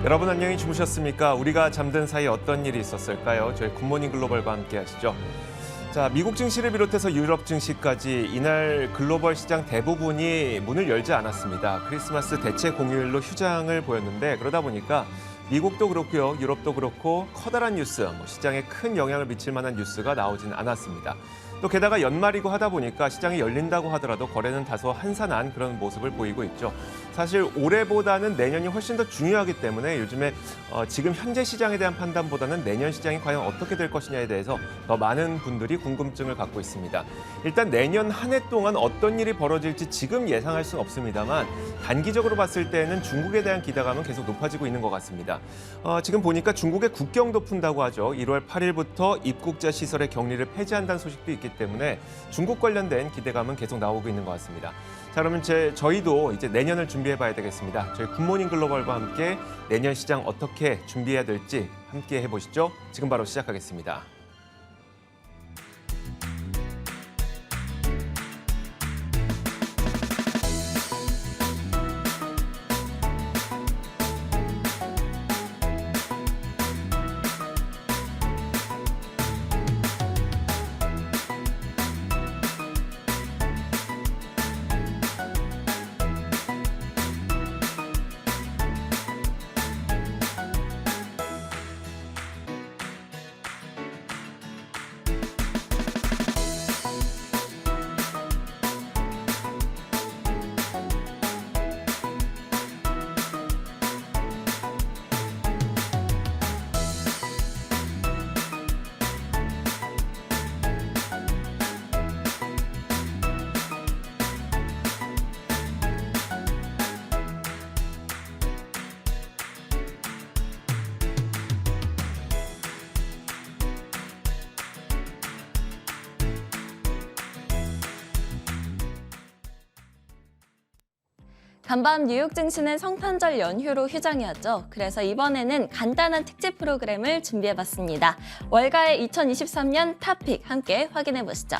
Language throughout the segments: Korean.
여러분 안녕히 주무셨습니까? 우리가 잠든 사이 어떤 일이 있었을까요? 저희 굿모닝 글로벌과 함께 하시죠. 자, 미국 증시를 비롯해서 유럽 증시까지 이날 글로벌 시장 대부분이 문을 열지 않았습니다. 크리스마스 대체 공휴일로 휴장을 보였는데 그러다 보니까 미국도 그렇고요, 유럽도 그렇고 커다란 뉴스, 시장에 큰 영향을 미칠 만한 뉴스가 나오진 않았습니다. 또 게다가 연말이고 하다 보니까 시장이 열린다고 하더라도 거래는 다소 한산한 그런 모습을 보이고 있죠. 사실 올해보다는 내년이 훨씬 더 중요하기 때문에 요즘에 지금 현재 시장에 대한 판단보다는 내년 시장이 과연 어떻게 될 것이냐에 대해서 더 많은 분들이 궁금증을 갖고 있습니다. 일단 내년 한 해 동안 어떤 일이 벌어질지 지금 예상할 수는 없습니다만 단기적으로 봤을 때는 중국에 대한 기대감은 계속 높아지고 있는 것 같습니다. 지금 보니까 중국의 국경도 푼다고 하죠. 1월 8일부터 입국자 시설의 격리를 폐지한다는 소식도 있기 때문에 중국 관련된 기대감은 계속 나오고 있는 것 같습니다. 자, 그러면 저희도 이제 내년을 준비해 봐야 되겠습니다. 저희 굿모닝 글로벌과 함께 내년 시장 어떻게 준비해야 될지 함께 해보시죠. 지금 바로 시작하겠습니다. 간밤 뉴욕 증시는 성탄절 연휴로 휴장이었죠. 그래서 이번에는 간단한 특집 프로그램을 준비해봤습니다. 월가의 2023년 탑픽 함께 확인해보시죠.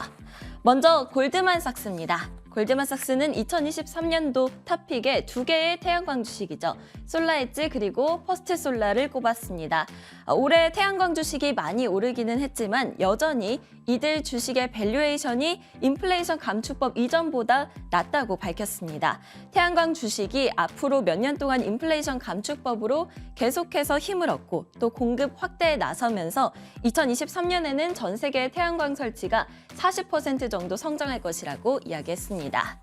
먼저 골드만삭스입니다. 골드만삭스는 2023년도 탑픽에 2개의 태양광 주식이죠. 솔라엣지 그리고 퍼스트솔라를 꼽았습니다. 올해 태양광 주식이 많이 오르기는 했지만 여전히 이들 주식의 밸류에이션이 인플레이션 감축법 이전보다 낮다고 밝혔습니다. 태양광 주식이 앞으로 몇 년 동안 인플레이션 감축법으로 계속해서 힘을 얻고 또 공급 확대에 나서면서 2023년에는 전 세계 태양광 설치가 40% 정도 성장할 것이라고 이야기했습니다.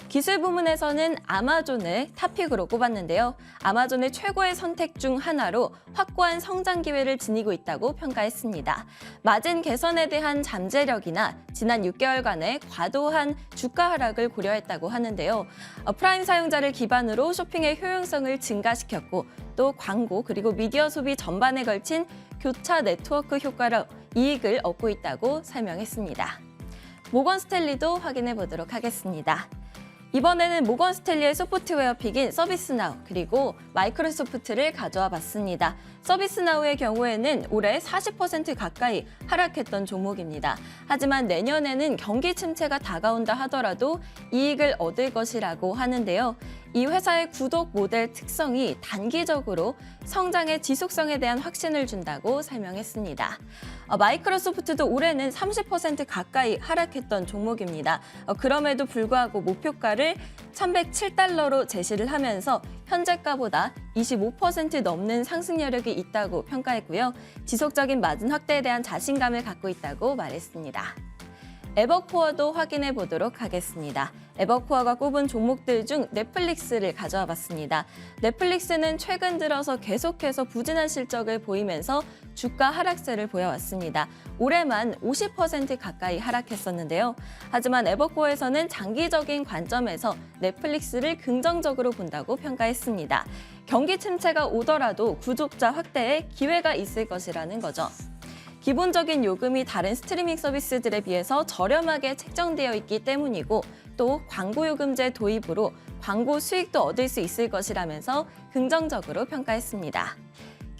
기술 부문에서는 아마존을 탑픽으로 꼽았는데요. 아마존의 최고의 선택 중 하나로 확고한 성장 기회를 지니고 있다고 평가했습니다. 마진 개선에 대한 잠재력이나 지난 6개월간의 과도한 주가 하락을 고려했다고 하는데요. 프라임 사용자를 기반으로 쇼핑의 효용성을 증가시켰고 또 광고 그리고 미디어 소비 전반에 걸친 교차 네트워크 효과로 이익을 얻고 있다고 설명했습니다. 모건 스탠리도 확인해 보도록 하겠습니다. 이번에는 모건 스탠리의 소프트웨어 픽인 서비스나우 그리고 마이크로소프트를 가져와 봤습니다. 서비스나우의 경우에는 올해 40% 가까이 하락했던 종목입니다. 하지만 내년에는 경기 침체가 다가온다 하더라도 이익을 얻을 것이라고 하는데요. 이 회사의 구독 모델 특성이 단기적으로 성장의 지속성에 대한 확신을 준다고 설명했습니다. 마이크로소프트도 올해는 30% 가까이 하락했던 종목입니다. 그럼에도 불구하고 목표가를 $1,107로 제시를 하면서 현재가보다 25% 넘는 상승여력이 있다고 평가했고요. 지속적인 마진 확대에 대한 자신감을 갖고 있다고 말했습니다. 에버코어도 확인해 보도록 하겠습니다. 에버코어가 꼽은 종목들 중 넷플릭스를 가져와 봤습니다. 넷플릭스는 최근 들어서 계속해서 부진한 실적을 보이면서 주가 하락세를 보여왔습니다. 올해만 50% 가까이 하락했었는데요. 하지만 에버코어에서는 장기적인 관점에서 넷플릭스를 긍정적으로 본다고 평가했습니다. 경기 침체가 오더라도 구독자 확대에 기회가 있을 것이라는 거죠. 기본적인 요금이 다른 스트리밍 서비스들에 비해서 저렴하게 책정되어 있기 때문이고 또 광고 요금제 도입으로 광고 수익도 얻을 수 있을 것이라면서 긍정적으로 평가했습니다.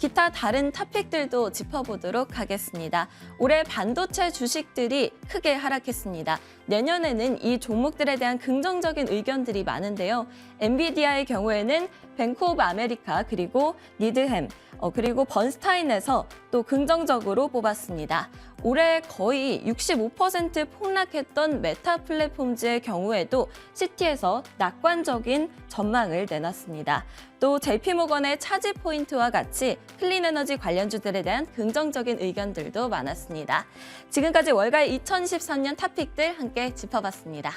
기타 다른 탑픽들도 짚어보도록 하겠습니다. 올해 반도체 주식들이 크게 하락했습니다. 내년에는 이 종목들에 대한 긍정적인 의견들이 많은데요. 엔비디아의 경우에는 뱅크 오브 아메리카 그리고 니드햄 그리고 번스타인에서 또 긍정적으로 뽑았습니다. 올해 거의 65% 폭락했던 메타 플랫폼즈의 경우에도 시티에서 낙관적인 전망을 내놨습니다. 또 JP모건의 차지 포인트와 같이 클린에너지 관련주들에 대한 긍정적인 의견들도 많았습니다. 지금까지 월가의 2023년 탑픽들 함께 짚어봤습니다.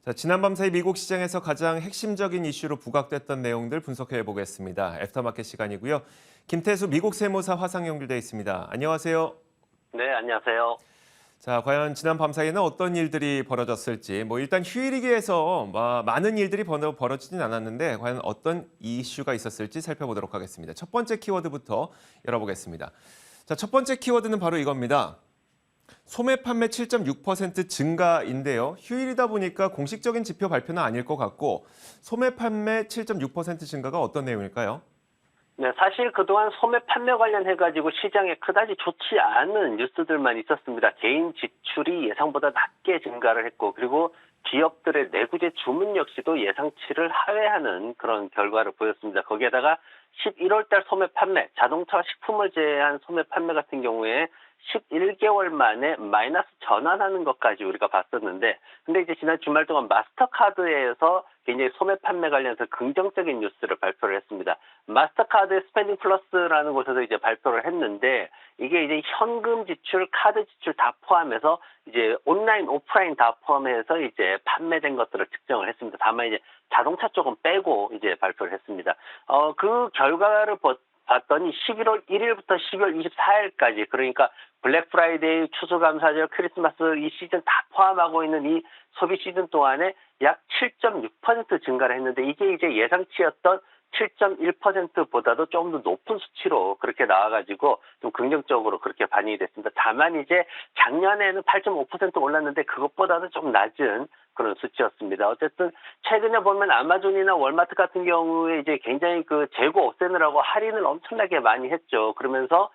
자, 지난밤 사이 미국 시장에서 가장 핵심적인 이슈로 부각됐던 내용들 분석해 보겠습니다. 애프터마켓 시간이고요. 김태수 미국 세무사 화상 연결돼 있습니다. 안녕하세요. 네, 안녕하세요. 자, 과연 지난 밤 사이에는 어떤 일들이 벌어졌을지, 일단 휴일이기에서 많은 일들이 벌어지진 않았는데 과연 어떤 이슈가 있었을지 살펴보도록 하겠습니다. 첫 번째 키워드부터 열어보겠습니다. 자, 첫 번째 키워드는 바로 이겁니다. 소매 판매 7.6% 증가인데요. 휴일이다 보니까 공식적인 지표 발표는 아닐 것 같고 소매 판매 7.6% 증가가 어떤 내용일까요? 네, 사실 그동안 소매 판매 관련해가지고 시장에 그다지 좋지 않은 뉴스들만 있었습니다. 개인 지출이 예상보다 낮게 증가를 했고, 그리고 기업들의 내구재 주문 역시도 예상치를 하회하는 그런 결과를 보였습니다. 거기에다가 11월 달 소매 판매, 자동차와 식품을 제외한 소매 판매 같은 경우에 11개월 만에 마이너스 전환하는 것까지 우리가 봤었는데, 근데 이제 지난 주말 동안 마스터카드에서 굉장히 소매 판매 관련해서 긍정적인 뉴스를 발표를 했습니다. 마스터카드의 스펜딩 플러스라는 곳에서 이제 발표를 했는데, 이게 이제 현금 지출, 카드 지출 다 포함해서 이제 온라인, 오프라인 다 포함해서 이제 판매된 것들을 측정을 했습니다. 다만 이제 자동차 쪽은 빼고 이제 발표를 했습니다. 그 결과를 봤더니 11월 1일부터 12월 24일까지, 그러니까 블랙 프라이데이, 추수감사절, 크리스마스 이 시즌 다 포함하고 있는 이 소비 시즌 동안에 약 7.6% 증가를 했는데, 이게 이제 예상치였던 7.1%보다도 조금 더 높은 수치로 그렇게 나와가지고 좀 긍정적으로 그렇게 반영이 됐습니다. 다만 이제 작년에는 8.5% 올랐는데 그것보다도 좀 낮은 그런 수치였습니다. 어쨌든 최근에 보면 아마존이나 월마트 같은 경우에 이제 굉장히 그 재고 없애느라고 할인을 엄청나게 많이 했죠. 그러면서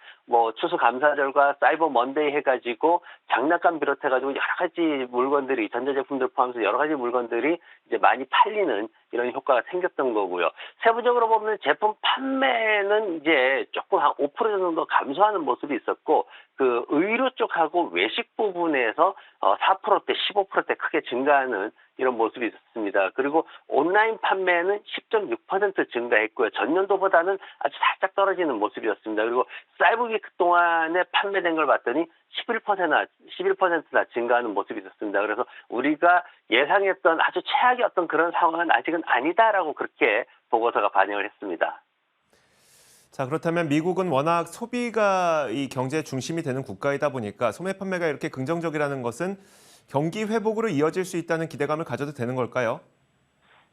추수감사절과 사이버 먼데이 해가지고 장난감 비롯해가지고 여러 가지 물건들이, 전자제품들 포함해서 여러 가지 물건들이 이제 많이 팔리는 이런 효과가 생겼던 거고요. 세부적으로 보면 제품 판매는 이제 조금 한 5% 정도 감소하는 모습이 있었고, 그 의류 쪽하고 외식 부분에서 4%대, 15%대 크게 증가하는 이런 모습이 있었습니다. 그리고 온라인 판매는 10.6% 증가했고요. 전년도보다는 아주 살짝 떨어지는 모습이었습니다. 그리고 사이버위크 동안에 판매된 걸 봤더니 11%나 증가하는 모습이 있었습니다. 그래서 우리가 예상했던 아주 최악의 어떤 그런 상황은 아직은 아니다라고 그렇게 보고서가 반영을 했습니다. 자, 그렇다면 미국은 워낙 소비가 이 경제의 중심이 되는 국가이다 보니까 소매 판매가 이렇게 긍정적이라는 것은 경기 회복으로 이어질 수 있다는 기대감을 가져도 되는 걸까요?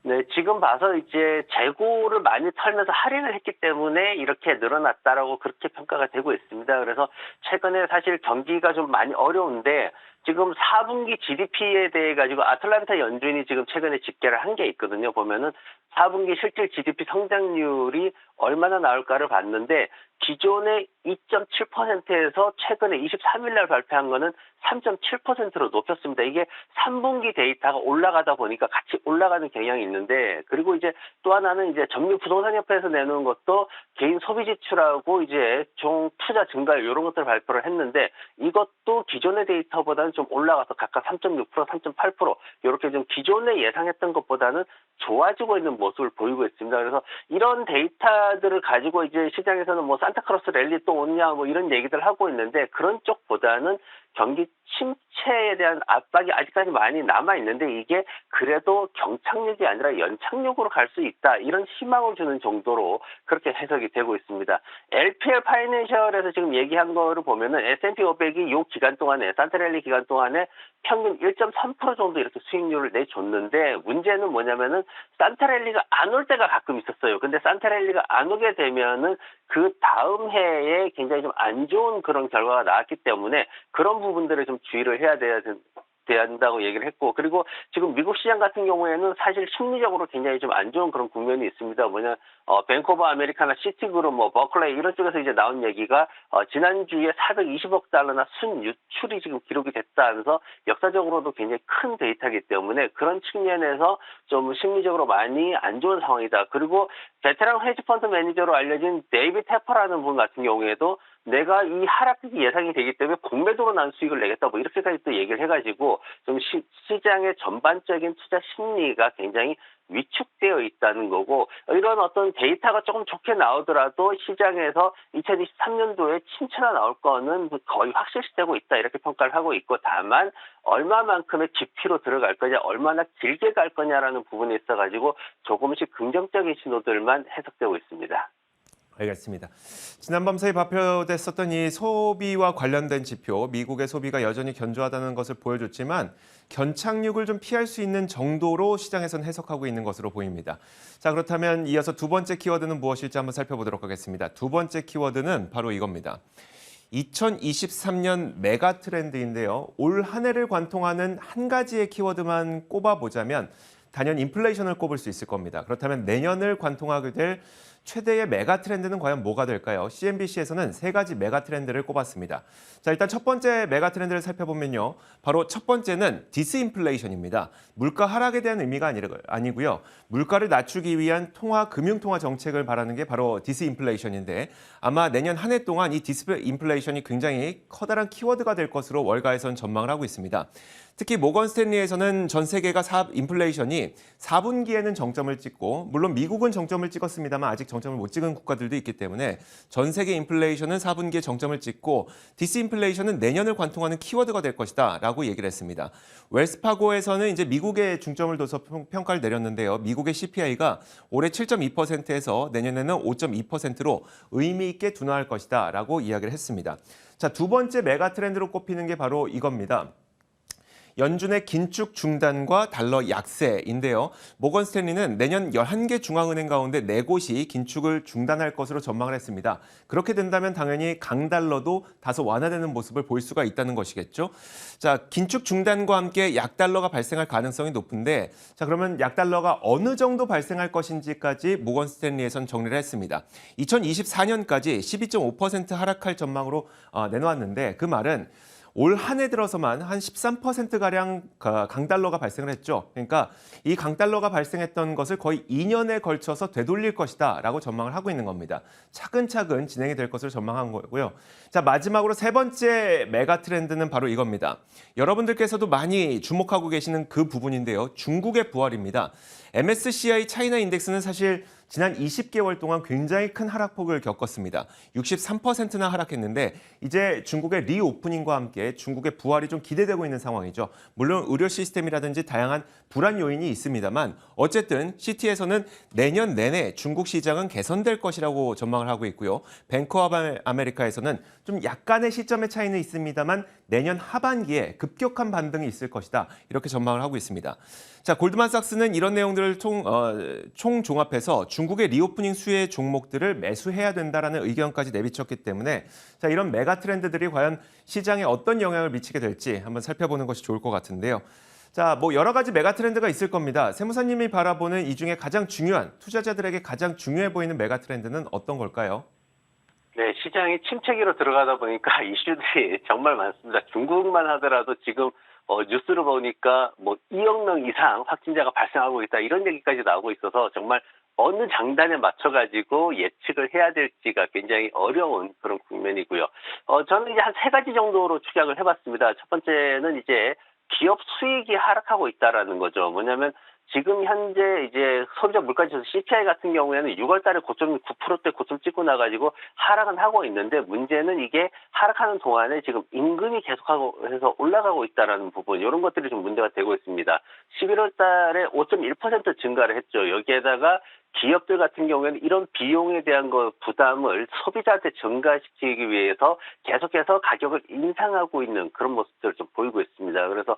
네, 지금 봐서 이제 재고를 많이 털면서 할인을 했기 때문에 이렇게 늘어났다라고 그렇게 평가가 되고 있습니다. 그래서 최근에 사실 경기가 좀 많이 어려운데, 지금 4분기 GDP에 대해 가지고 아틀란타 연준이 지금 최근에 집계를 한 게 있거든요. 보면은 4분기 실질 GDP 성장률이 얼마나 나올까를 봤는데, 기존의 2.7%에서 최근에 23일 날 발표한 거는 3.7%로 높였습니다. 이게 3분기 데이터가 올라가다 보니까 같이 올라가는 경향이 있는데, 그리고 이제 또 하나는 이제 정유부동산협회에서 내놓은 것도 개인 소비 지출하고 이제 총 투자 증가율 이런 것들을 발표를 했는데, 이것도 기존의 데이터보다는 좀 올라가서 각각 3.6%, 3.8% 이렇게 좀 기존에 예상했던 것보다는 좋아지고 있는 모습을 보이고 있습니다. 그래서 이런 데이터들을 가지고 이제 시장에서는 뭐 산타크로스 랠리 또 오느냐 뭐 이런 얘기들 하고 있는데, 그런 쪽보다는 경기 침체에 대한 압박이 아직까지 많이 남아 있는데, 이게 그래도 경착륙이 아니라 연착륙으로 갈 수 있다, 이런 희망을 주는 정도로 그렇게 해석이 되고 있습니다. LPL 파이낸셜에서 지금 얘기한 거를 보면은 S&P 500이 요 기간 동안에, 산타랠리 기간 동안에 평균 1.3% 정도 이렇게 수익률을 내줬는데, 문제는 뭐냐면은 산타랠리가 안 올 때가 가끔 있었어요. 근데 산타랠리가 안 오게 되면은 그 다음 해에 굉장히 좀 안 좋은 그런 결과가 나왔기 때문에 그런 부분들을 좀 주의를 해야 된다고 얘기를 했고, 그리고 지금 미국 시장 같은 경우에는 사실 심리적으로 굉장히 좀 안 좋은 그런 국면이 있습니다. 뱅크 오브 아메리카나 시티그룹, 버클레이 이런 쪽에서 이제 나온 얘기가 지난주에 420억 달러나 순유출이 지금 기록이 됐다 하면서 역사적으로도 굉장히 큰 데이터이기 때문에 그런 측면에서 좀 심리적으로 많이 안 좋은 상황이다. 그리고 베테랑 헤지펀드 매니저로 알려진 데이비드 테퍼라는 분 같은 경우에도 내가 이 하락이 예상이 되기 때문에 공매도로 난 수익을 내겠다, 뭐 이렇게까지 또 얘기를 해가지고 좀 시장의 전반적인 투자 심리가 굉장히 위축되어 있다는 거고, 이런 어떤 데이터가 조금 좋게 나오더라도 시장에서 2023년도에 침체가 나올 거는 거의 확실시되고 있다, 이렇게 평가를 하고 있고, 다만 얼마만큼의 깊이로 들어갈 거냐, 얼마나 길게 갈 거냐라는 부분에 있어가지고 조금씩 긍정적인 신호들만 해석되고 있습니다. 알겠습니다. 지난밤 사이 발표됐었던 이 소비와 관련된 지표, 미국의 소비가 여전히 견조하다는 것을 보여줬지만 견착륙을 좀 피할 수 있는 정도로 시장에서는 해석하고 있는 것으로 보입니다. 자, 그렇다면 이어서 두 번째 키워드는 무엇일지 한번 살펴보도록 하겠습니다. 두 번째 키워드는 바로 이겁니다. 2023년 메가 트렌드인데요. 올 한 해를 관통하는 한 가지의 키워드만 꼽아보자면 단연 인플레이션을 꼽을 수 있을 겁니다. 그렇다면 내년을 관통하게 될 최대의 메가 트렌드는 과연 뭐가 될까요? CNBC에서는 세 가지 메가 트렌드를 꼽았습니다. 자, 일단 첫 번째 메가 트렌드를 살펴보면요. 바로 첫 번째는 디스인플레이션입니다. 물가 하락에 대한 의미가 아니고요. 물가를 낮추기 위한 금융통화 정책을 바라는 게 바로 디스인플레이션인데, 아마 내년 한 해 동안 이 디스인플레이션이 굉장히 커다란 키워드가 될 것으로 월가에서는 전망을 하고 있습니다. 특히 모건 스탠리에서는 전 세계가 인플레이션이 4분기에는 정점을 찍고, 물론 미국은 정점을 찍었습니다만 아직 정점을 못 찍은 국가들도 있기 때문에 전 세계 인플레이션은 4분기에 정점을 찍고 디스인플레이션은 내년을 관통하는 키워드가 될 것이다 라고 얘기를 했습니다. 웰스파고에서는 이제 미국에 중점을 둬서 평가를 내렸는데요. 미국의 CPI가 올해 7.2%에서 내년에는 5.2%로 의미 있게 둔화할 것이다 라고 이야기를 했습니다. 자, 두 번째 메가 트렌드로 꼽히는 게 바로 이겁니다. 연준의 긴축 중단과 달러 약세인데요. 모건 스탠리는 내년 11개 중앙은행 가운데 4곳이 긴축을 중단할 것으로 전망을 했습니다. 그렇게 된다면 당연히 강달러도 다소 완화되는 모습을 볼 수가 있다는 것이겠죠. 자, 긴축 중단과 함께 약달러가 발생할 가능성이 높은데, 자, 그러면 약달러가 어느 정도 발생할 것인지까지 모건 스탠리에선 정리를 했습니다. 2024년까지 12.5% 하락할 전망으로 내놓았는데, 그 말은 올 한 해 들어서만 한 13%가량 강달러가 발생을 했죠. 그러니까 이 강달러가 발생했던 것을 거의 2년에 걸쳐서 되돌릴 것이다 라고 전망을 하고 있는 겁니다. 차근차근 진행이 될 것으로 전망한 거고요. 자, 마지막으로 세 번째 메가 트렌드는 바로 이겁니다. 여러분들께서도 많이 주목하고 계시는 그 부분인데요. 중국의 부활입니다. MSCI 차이나 인덱스는 사실 지난 20개월 동안 굉장히 큰 하락폭을 겪었습니다. 63%나 하락했는데 이제 중국의 리오프닝과 함께 중국의 부활이 좀 기대되고 있는 상황이죠. 물론 의료 시스템이라든지 다양한 불안 요인이 있습니다만 어쨌든 CT에서는 내년 내내 중국 시장은 개선될 것이라고 전망을 하고 있고요. 뱅크 오브 아메리카에서는 좀 약간의 시점의 차이는 있습니다만 내년 하반기에 급격한 반등이 있을 것이다. 이렇게 전망을 하고 있습니다. 자, 골드만삭스는 이런 내용들을 총 종합해서 중국의 리오프닝 수혜 종목들을 매수해야 된다라는 의견까지 내비쳤기 때문에 자, 이런 메가 트렌드들이 과연 시장에 어떤 영향을 미치게 될지 한번 살펴보는 것이 좋을 것 같은데요. 자, 뭐 여러 가지 메가 트렌드가 있을 겁니다. 세무사님이 바라보는 이 중에 가장 중요한, 투자자들에게 가장 중요해 보이는 메가 트렌드는 어떤 걸까요? 네, 시장이 침체기로 들어가다 보니까 이슈들이 정말 많습니다. 중국만 하더라도 지금 뉴스를 보니까 뭐 2억 명 이상 확진자가 발생하고 있다 이런 얘기까지 나오고 있어서 정말 어느 장단에 맞춰가지고 예측을 해야 될지가 굉장히 어려운 그런 국면이고요. 저는 이제 한 세 가지 정도로 축약을 해봤습니다. 첫 번째는 이제 기업 수익이 하락하고 있다라는 거죠. 뭐냐면 지금 현재 이제 소비자 물가지수 CPI 같은 경우에는 6월 달에 고점 9%대 고점 찍고 나가지고 하락은 하고 있는데 문제는 이게 하락하는 동안에 지금 임금이 계속하고 해서 올라가고 있다라는 부분 이런 것들이 좀 문제가 되고 있습니다. 11월 달에 5.1% 증가를 했죠. 여기에다가 기업들 같은 경우에는 이런 비용에 대한 부담을 소비자한테 전가시키기 위해서 계속해서 가격을 인상하고 있는 그런 모습들을 좀 보이고 있습니다. 그래서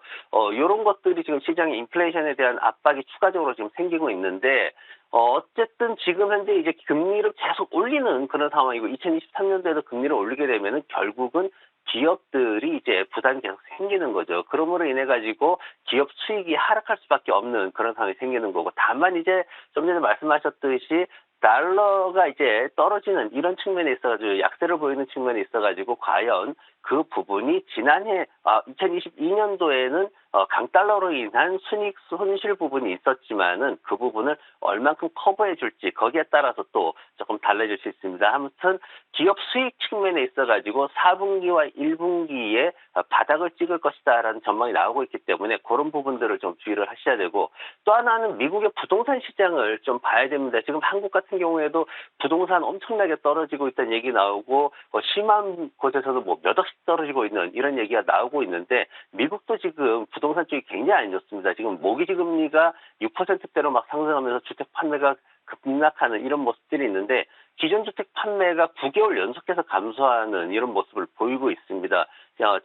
이런 것들이 지금 시장의 인플레이션에 대한 압박이 추가적으로 지금 생기고 있는데 어쨌든 지금 현재 이제 금리를 계속 올리는 그런 상황이고 2023년도에도 금리를 올리게 되면은 결국은 기업들이 이제 부담이 계속 생기는 거죠. 그러므로 인해 가지고 기업 수익이 하락할 수밖에 없는 그런 상황이 생기는 거고 다만 이제 좀 전에 말씀하셨듯이 달러가 이제 떨어지는 이런 측면에 있어가지고 약세를 보이는 측면에 있어가지고 과연 그 부분이 지난해 2022년도에는 강달러로 인한 순익 손실 부분이 있었지만은 그 부분을 얼만큼 커버해 줄지 거기에 따라서 또 조금 달라질 수 있습니다. 아무튼 기업 수익 측면에 있어가지고 4분기와 1분기에 바닥을 찍을 것이다라는 전망이 나오고 있기 때문에 그런 부분들을 좀 주의를 하셔야 되고 또 하나는 미국의 부동산 시장을 좀 봐야 됩니다. 지금 한국 같은 경우에도 부동산 엄청나게 떨어지고 있다는 얘기 나오고 심한 곳에서도 뭐 몇 억씩 떨어지고 있는 이런 얘기가 나오고 있는데 미국도 지금 부동산 쪽이 굉장히 안 좋습니다. 지금 모기지 금리가 6%대로 막 상승하면서 주택 판매가 급락하는 이런 모습들이 있는데 기존 주택 판매가 9개월 연속해서 감소하는 이런 모습을 보이고 있습니다.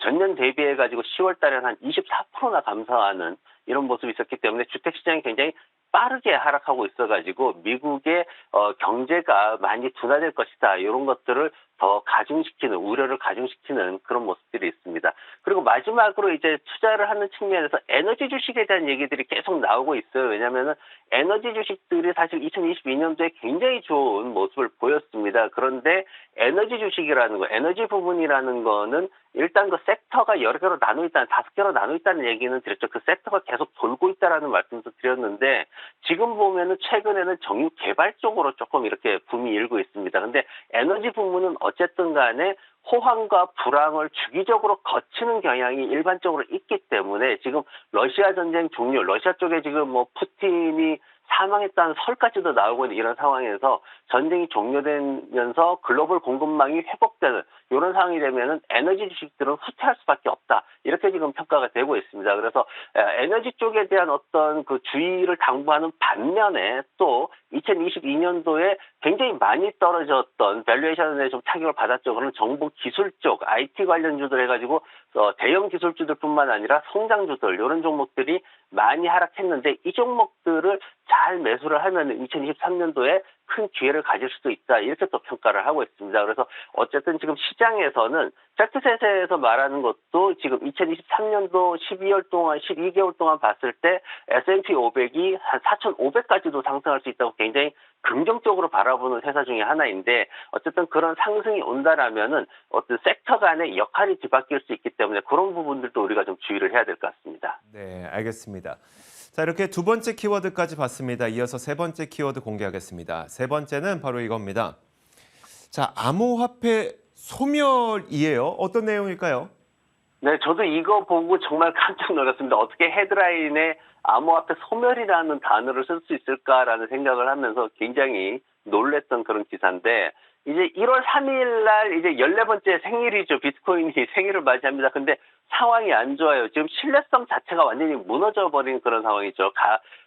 전년 대비해 가지고 10월 달에는 한 24%나 감소하는 이런 모습이 있었기 때문에 주택 시장이 굉장히 빠르게 하락하고 있어가지고 미국의 경제가 많이 둔화될 것이다 이런 것들을 더 가중시키는 우려를 가중시키는 그런 모습들이 있습니다. 그리고 마지막으로 이제 투자를 하는 측면에서 에너지 주식에 대한 얘기들이 계속 나오고 있어요. 왜냐하면은 에너지 주식들이 사실 2022년도에 굉장히 좋은 모습을 보였습니다. 그런데 에너지 주식이라는 거, 에너지 부분이라는 거는 일단 그 섹터가 여러 개로 나눠 있다는 5개로 나눠 있다는 얘기는 드렸죠. 그 섹터가 계속 돌고 있다라는 말씀도 드렸는데 지금 보면은 최근에는 정유 개발 쪽으로 조금 이렇게 붐이 일고 있습니다. 근데 에너지 부문은 어쨌든 간에 호황과 불황을 주기적으로 거치는 경향이 일반적으로 있기 때문에 지금 러시아 전쟁 종료, 러시아 쪽에 지금 뭐 푸틴이 사망했다는 설까지도 나오고 있는 이런 상황에서 전쟁이 종료되면서 글로벌 공급망이 회복되는 이런 상황이 되면은 에너지 주식들은 후퇴할 수밖에 없다. 이렇게 지금 평가가 되고 있습니다. 그래서 에너지 쪽에 대한 어떤 그 주의를 당부하는 반면에 또 2022년도에 굉장히 많이 떨어졌던 밸류에이션에 좀 타격을 받았죠. 그런 정보 기술 쪽, IT 관련주들 해가지고 대형 기술주들뿐만 아니라 성장주들 이런 종목들이 많이 하락했는데 이 종목들을 잘 매수를 하면 2023년도에 큰 기회를 가질 수도 있다. 이렇게 또 평가를 하고 있습니다. 그래서 어쨌든 지금 시장에서는 팩트셋에서 말하는 것도 지금 2023년도 12월 동안 12개월 동안 봤을 때 S&P 500이 한 4,500까지도 상승할 수 있다고 굉장히 긍정적으로 바라보는 회사 중에 하나인데 어쨌든 그런 상승이 온다라면은 어떤 섹터 간의 역할이 뒤바뀔 수 있기 때문에 그런 부분들도 우리가 좀 주의를 해야 될 것 같습니다. 네, 알겠습니다. 자, 이렇게 두 번째 키워드까지 봤습니다. 이어서 세 번째 키워드 공개하겠습니다. 세 번째는 바로 이겁니다. 자, 암호화폐 소멸이에요. 어떤 내용일까요? 네, 저도 이거 보고 정말 깜짝 놀랐습니다. 어떻게 헤드라인에 암호화폐 소멸이라는 단어를 쓸 수 있을까라는 생각을 하면서 굉장히 놀랬던 그런 기사인데 이제 1월 3일 날 이제 14번째 생일이죠. 비트코인이 생일을 맞이합니다. 근데 상황이 안 좋아요. 지금 신뢰성 자체가 완전히 무너져 버린 그런 상황이죠.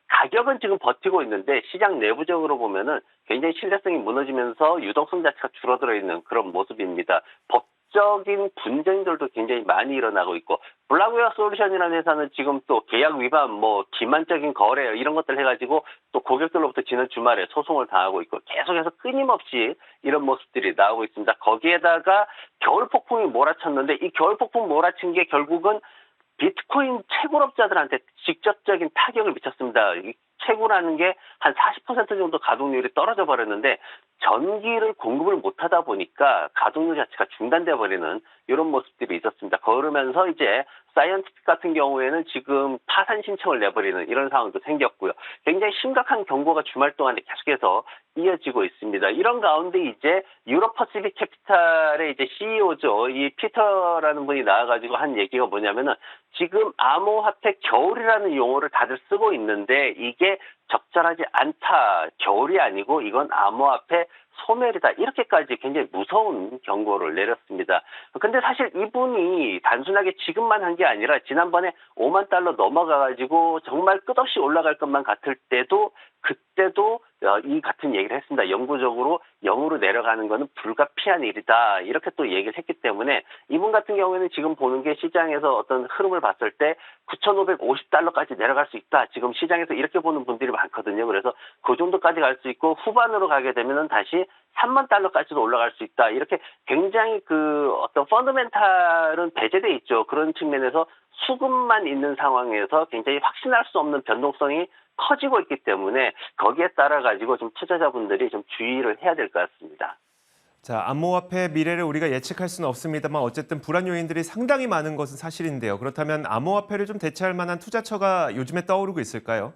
가격은 지금 버티고 있는데 시장 내부적으로 보면은 굉장히 신뢰성이 무너지면서 유동성 자체가 줄어들어 있는 그런 모습입니다. 법적인 분쟁들도 굉장히 많이 일어나고 있고 블락웨어 솔루션이라는 회사는 지금 또 계약 위반, 뭐 기만적인 거래 이런 것들 해가지고 또 고객들로부터 지난 주말에 소송을 당하고 있고 계속해서 끊임없이 이런 모습들이 나오고 있습니다. 거기에다가 겨울 폭풍이 몰아쳤는데 이 겨울 폭풍 몰아친 게 결국은 비트코인 채굴업자들한테 직접적인 타격을 미쳤습니다. 이 채굴하는 게 한 40% 정도 가동률이 떨어져 버렸는데 전기를 공급을 못하다 보니까 가동률 자체가 중단돼 버리는 이런 모습들이 있었습니다. 그러면서 이제 사이언티픽 같은 경우에는 지금 파산 신청을 내버리는 이런 상황도 생겼고요. 굉장히 심각한 경고가 주말 동안에 계속해서 이어지고 있습니다. 이런 가운데 이제 유럽 퍼시픽 캐피탈의 이제 CEO죠. 이 피터라는 분이 나와가지고 한 얘기가 뭐냐면은 지금 암호화폐 겨울이라는 용어를 다들 쓰고 있는데 이게 적절하지 않다. 겨울이 아니고 이건 암호화폐 소멸이다. 이렇게까지 굉장히 무서운 경고를 내렸습니다. 근데 사실 이분이 단순하게 지금만 한 게 아니라 지난번에 5만 달러 넘어가가지고 정말 끝없이 올라갈 것만 같을 때도 그때도 이 같은 얘기를 했습니다. 영구적으로 0으로 내려가는 것은 불가피한 일이다. 이렇게 또 얘기를 했기 때문에 이분 같은 경우에는 지금 보는 게 시장에서 어떤 흐름을 봤을 때 9,550달러까지 내려갈 수 있다. 지금 시장에서 이렇게 보는 분들이 많거든요. 그래서 그 정도까지 갈 수 있고 후반으로 가게 되면은 다시 3만 달러까지도 올라갈 수 있다. 이렇게 굉장히 그 어떤 펀더멘탈은 배제돼 있죠. 그런 측면에서 수급만 있는 상황에서 굉장히 확신할 수 없는 변동성이 커지고 있기 때문에 거기에 따라 가지고 좀 투자자분들이 좀 주의를 해야 될 것 같습니다. 자, 암호화폐 미래를 우리가 예측할 수는 없습니다만 어쨌든 불안 요인들이 상당히 많은 것은 사실인데요. 그렇다면 암호화폐를 좀 대체할 만한 투자처가 요즘에 떠오르고 있을까요?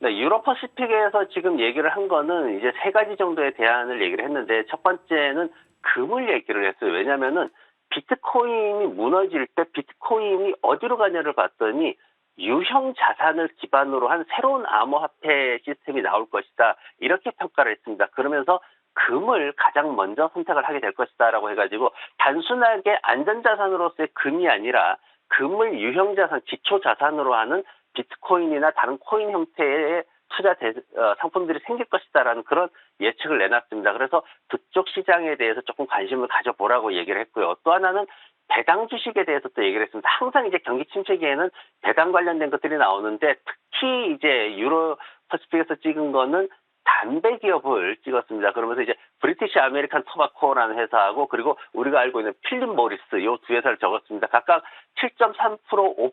네, 유럽 퍼시픽에서 지금 얘기를 한 거는 이제 세 가지 정도의 대안을 얘기를 했는데 첫 번째는 금을 얘기를 했어요. 왜냐면은 비트코인이 무너질 때 비트코인이 어디로 가냐를 봤더니 유형 자산을 기반으로 한 새로운 암호화폐 시스템이 나올 것이다. 이렇게 평가를 했습니다. 그러면서 금을 가장 먼저 선택을 하게 될 것이다라고 해가지고 단순하게 안전자산으로서의 금이 아니라 금을 유형자산, 기초자산으로 하는 비트코인이나 다른 코인 형태의 투자 상품들이 생길 것이다라는 그런 예측을 내놨습니다. 그래서 그쪽 시장에 대해서 조금 관심을 가져보라고 얘기를 했고요. 또 하나는 배당 주식에 대해서 또 얘기를 했습니다. 항상 이제 경기 침체기에는 배당 관련된 것들이 나오는데 특히 이제 유로 퍼시픽에서 찍은 거는 담배 기업을 찍었습니다. 그러면서 이제 브리티시 아메리칸 토바코라는 회사하고 그리고 우리가 알고 있는 필립 모리스 이 두 회사를 적었습니다. 각각 7.3%,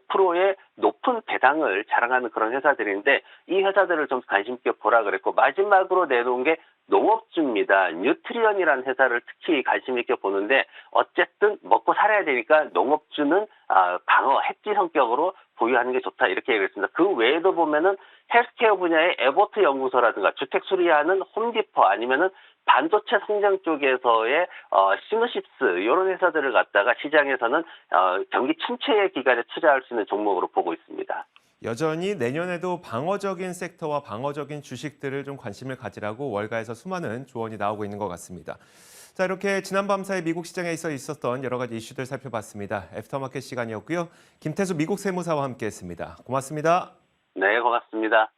5%의 높은 배당을 자랑하는 그런 회사들인데 이 회사들을 좀 관심 있게 보라 그랬고 마지막으로 내놓은 게 농업주입니다. 뉴트리언이라는 회사를 특히 관심 있게 보는데 어쨌든 먹고 살아야 되니까 농업주는 방어, 해지 성격으로 보유하는 게 좋다 이렇게 얘기했습니다. 그 외에도 보면은 헬스케어 분야의 에버트 연구소라든가 주택 수리하는 홈디퍼 아니면은 반도체 성장 쪽에서의 시노십스 이런 회사들을 갖다가 시장에서는 경기 침체의 기간에 투자할 수 있는 종목으로 보고 있습니다. 여전히 내년에도 방어적인 섹터와 방어적인 주식들을 좀 관심을 가지라고 월가에서 수많은 조언이 나오고 있는 것 같습니다. 자, 이렇게 지난 밤 사이 미국 시장에 있었던 여러 가지 이슈들 살펴봤습니다. 애프터마켓 시간이었고요. 김태수 미국 세무사와 함께했습니다. 고맙습니다. 네, 고맙습니다.